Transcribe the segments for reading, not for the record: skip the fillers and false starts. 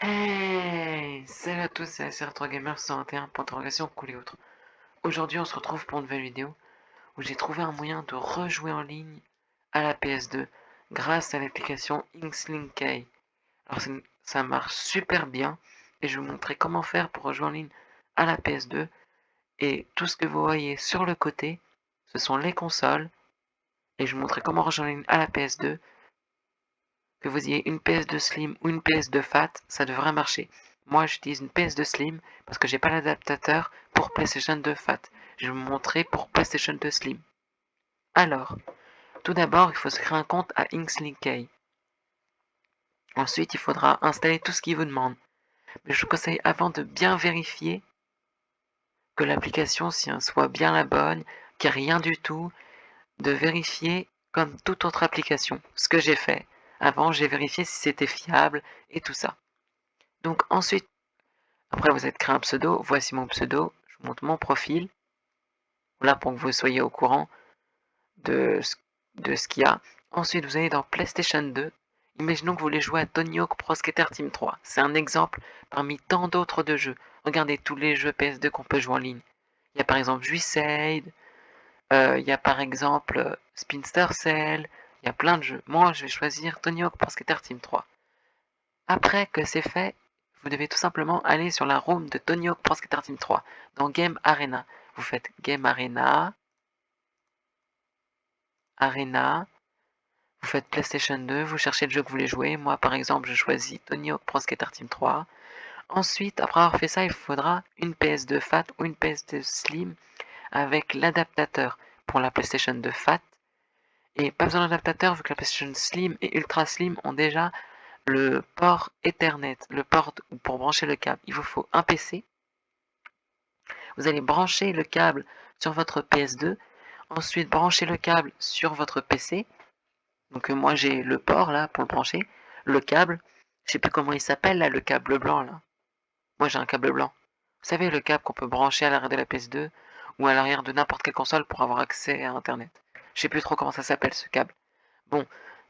Hey! Salut à tous, c'est SR3Gamer 121, point d'interrogation, cool et autres. Aujourd'hui, on se retrouve pour une nouvelle vidéo où j'ai trouvé un moyen de rejouer en ligne à la PS2 grâce à l'application Inksling Key. Alors, ça marche super bien et je vais vous montrer comment faire pour rejouer en ligne à la PS2. Et tout ce que vous voyez sur le côté, ce sont les consoles. Et je vais vous montrer comment rejouer en ligne à la PS2. Que vous ayez une PS2 Slim ou une PS2 Fat, ça devrait marcher. Moi, j'utilise une PS2 Slim parce que j'ai pas l'adaptateur pour PlayStation 2 Fat. Je vais vous montrer pour PlayStation 2 Slim. Alors, tout d'abord, il faut se créer un compte à Inkslinkey. Ensuite, il faudra installer tout ce qu'il vous demande. Mais je vous conseille avant de bien vérifier que l'application soit bien la bonne, qu'il n'y a rien du tout, de vérifier comme toute autre application. Ce que j'ai fait. Avant, j'ai vérifié si c'était fiable et tout ça. Donc ensuite, après vous êtes créé un pseudo, voici mon pseudo, je vous montre mon profil, là pour que vous soyez au courant de ce qu'il y a. Ensuite, vous allez dans PlayStation 2. Imaginons que vous voulez jouer à Tony Hawk Pro Skater Team 3. C'est un exemple parmi tant d'autres de jeux. Regardez tous les jeux PS2 qu'on peut jouer en ligne. Il y a par exemple Juicide, il y a par exemple Spinster Cell, il y a plein de jeux. Moi, je vais choisir Tony Hawk Pro Skater Team 3. Après que c'est fait, vous devez tout simplement aller sur la room de Tony Hawk Pro Skater Team 3 dans Game Arena. Vous faites Game Arena, Arena, vous faites PlayStation 2, vous cherchez le jeu que vous voulez jouer. Moi, par exemple, je choisis Tony Hawk Pro Skater Team 3. Ensuite, après avoir fait ça, il faudra une PS2 Fat ou une PS2 Slim avec l'adaptateur pour la PlayStation 2 Fat. Et pas besoin d'adaptateur vu que la PlayStation Slim et Ultra Slim ont déjà le port Ethernet, le port pour brancher le câble. Il vous faut un PC. Vous allez brancher le câble sur votre PS2, ensuite brancher le câble sur votre PC. Donc moi j'ai le port là pour le brancher, le câble, je sais plus comment il s'appelle là, le câble blanc là. Moi j'ai un câble blanc. Vous savez le câble qu'on peut brancher à l'arrière de la PS2 ou à l'arrière de n'importe quelle console pour avoir accès à Internet. Je sais plus trop comment ça s'appelle ce câble. Bon,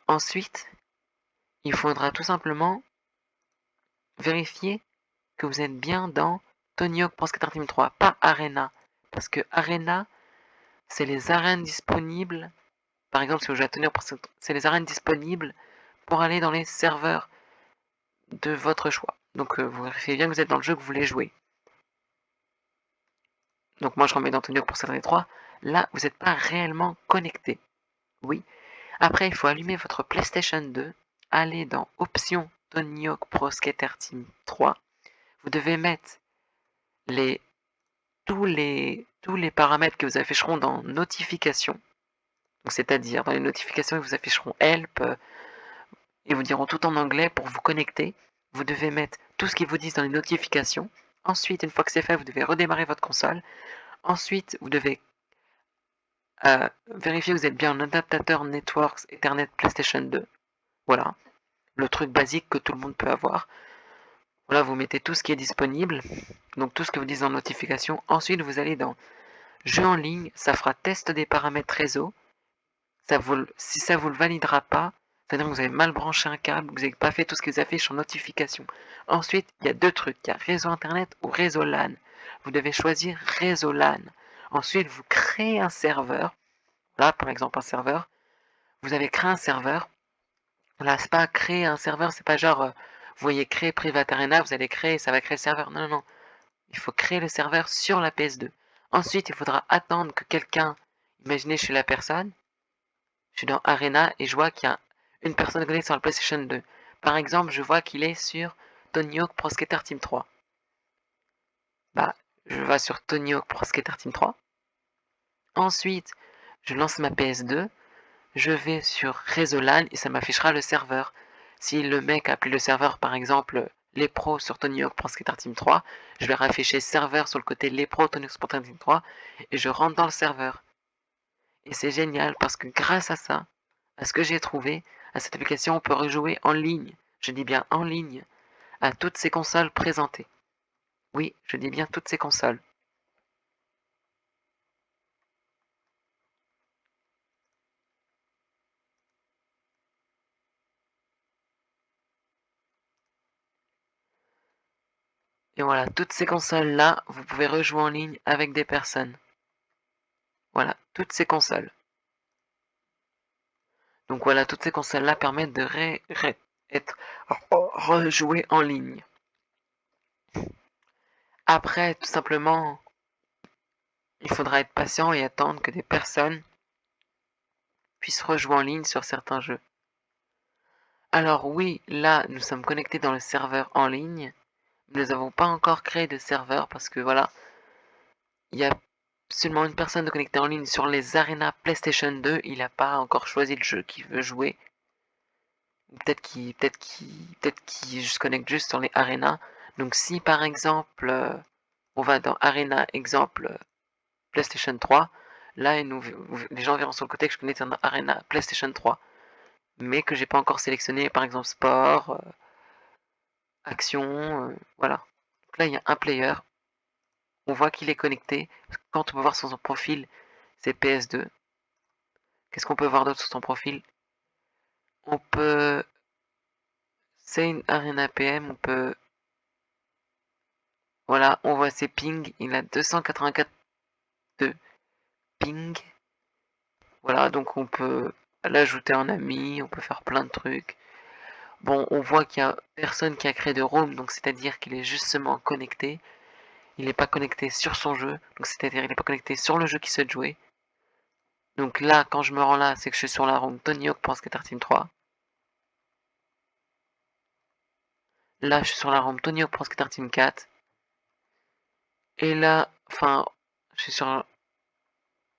ensuite, il faudra tout simplement vérifier que vous êtes bien dans Tony Hawk Pro Skater Team 3, pas Arena. Parce que Arena, c'est les arènes disponibles. Par exemple, si vous jouez à Tony Hawk, c'est les arènes disponibles pour aller dans les serveurs de votre choix. Donc vous vérifiez bien que vous êtes dans le jeu que vous voulez jouer. Donc moi je remets dans Tony Hawk pour Skater 3. Là, vous n'êtes pas réellement connecté. Oui. Après, il faut allumer votre PlayStation 2, aller dans Options Tony Hawk Pro Skater Team 3. Vous devez mettre les tous les paramètres qui vous afficheront dans Notifications. C'est-à-dire dans les notifications, ils vous afficheront Help et vous diront tout en anglais pour vous connecter. Vous devez mettre tout ce qu'ils vous disent dans les notifications. Ensuite, une fois que c'est fait, vous devez redémarrer votre console. Ensuite, vous devez vérifier que vous êtes bien un adaptateur Networks Ethernet PlayStation 2. Voilà, le truc basique que tout le monde peut avoir. Voilà, vous mettez tout ce qui est disponible, donc tout ce que vous disent en notification. Ensuite, vous allez dans Jeux en ligne, ça fera test des paramètres réseau. Si ça vous le validera pas, c'est-à-dire que vous avez mal branché un câble, que vous n'avez pas fait tout ce qui vous affiche en notification. Ensuite, il y a deux trucs, il y a réseau internet ou réseau LAN. Vous devez choisir réseau LAN. Ensuite, vous créez un serveur. Là, par exemple, un serveur. Vous avez créé un serveur. Là, c'est pas créer un serveur, c'est pas genre, vous voyez créer Private Arena, vous allez créer, ça va créer le serveur. Non, non, non. Il faut créer le serveur sur la PS2. Ensuite, il faudra attendre que quelqu'un, imaginez, je suis la personne, je suis dans Arena et je vois qu'il y a une personne connectée sur la PlayStation 2. Par exemple, je vois qu'il est sur Tony Hawk Pro Skater Team 3. Bah, je vais sur Tony Hawk Pro Skater Team 3. Ensuite, je lance ma PS2. Je vais sur Réseau LAN et ça m'affichera le serveur. Si le mec a appelé le serveur, par exemple, les pros sur Tony Hawk Pro Skater Team 3, je vais afficher serveur sur le côté les pros Tony Hawk Pro Skater Team 3 et je rentre dans le serveur. Et c'est génial parce que grâce à ça, à ce que j'ai trouvé, à cette application, on peut rejouer en ligne, je dis bien en ligne, à toutes ces consoles présentées. Oui, je dis bien toutes ces consoles. Et voilà, toutes ces consoles-là, vous pouvez rejouer en ligne avec des personnes. Voilà, toutes ces consoles. Donc voilà, toutes ces consoles-là permettent de être rejouées en ligne. Après, tout simplement, il faudra être patient et attendre que des personnes puissent rejouer en ligne sur certains jeux. Alors oui, là, nous sommes connectés dans le serveur en ligne. Nous n'avons pas encore créé de serveur parce que voilà, il y a seulement une personne de connectée en ligne sur les Arena PlayStation 2. Il n'a pas encore choisi le jeu qu'il veut jouer. Peut-être qu'il se connecte juste sur les Arena. Donc si par exemple, on va dans Arena, exemple PlayStation 3, là les gens verront sur le côté que je connecte dans Arena PlayStation 3. Mais que j'ai pas encore sélectionné par exemple sport, action, voilà. Donc là il y a un player, on voit qu'il est connecté. Quand on peut voir sur son profil, c'est PS2. Qu'est-ce qu'on peut voir d'autre sur son profil? On peut, c'est une Arena PM, on peut, voilà, on voit ses pings, il a 284 de ping. Voilà, donc on peut l'ajouter en ami, on peut faire plein de trucs. Bon, on voit qu'il y a personne qui a créé de roam, donc c'est-à-dire qu'il est justement connecté. Il n'est pas connecté sur son jeu, donc c'est-à-dire il n'est pas connecté sur le jeu qui souhaite jouer. Donc là, quand je me rends là, c'est que je suis sur la room Tony Hawk Pro Skater Team 3. Là, je suis sur la room Tony Hawk Pro Skater Team 4. Et là, enfin, je suis sur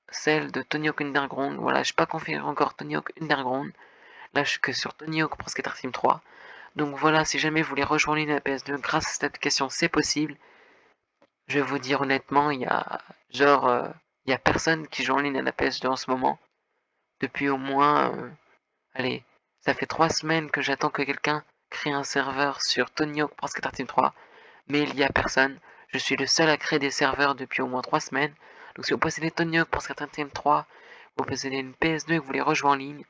celle de Tony Hawk Underground. Voilà, je n'ai pas configuré encore Tony Hawk Underground. Là, je suis que sur Tony Hawk Pro Skater Team 3. Donc voilà, si jamais vous voulez rejoindre la PS2 grâce à cette application, c'est possible. Je vais vous dire honnêtement, il y a il y a personne qui joue en ligne à la PS2 en ce moment. Depuis au moins, allez, ça fait 3 semaines que j'attends que quelqu'un crée un serveur sur Tony Hawk Pro Skater Team 3, mais il y a personne. Je suis le seul à créer des serveurs depuis au moins 3 semaines. Donc si vous possédez Tony Hawk Pro Skater Team 3, vous possédez une PS2 et que vous voulez rejoindre en ligne,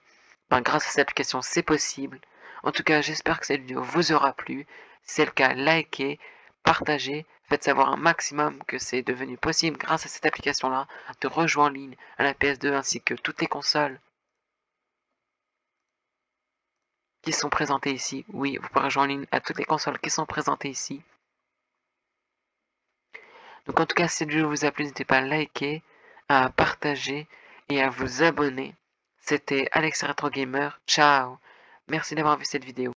ben grâce à cette application, c'est possible. En tout cas, j'espère que cette vidéo vous aura plu. Si c'est le cas, likez, partagez, faites savoir un maximum que c'est devenu possible grâce à cette application-là de rejoindre en ligne à la PS2 ainsi que toutes les consoles qui sont présentées ici. Oui, vous pourrez rejoindre en ligne à toutes les consoles qui sont présentées ici. Donc en tout cas, si cette vidéo vous a plu, n'hésitez pas à liker, à partager et à vous abonner. C'était Alex Retro Gamer. Ciao. Merci d'avoir vu cette vidéo.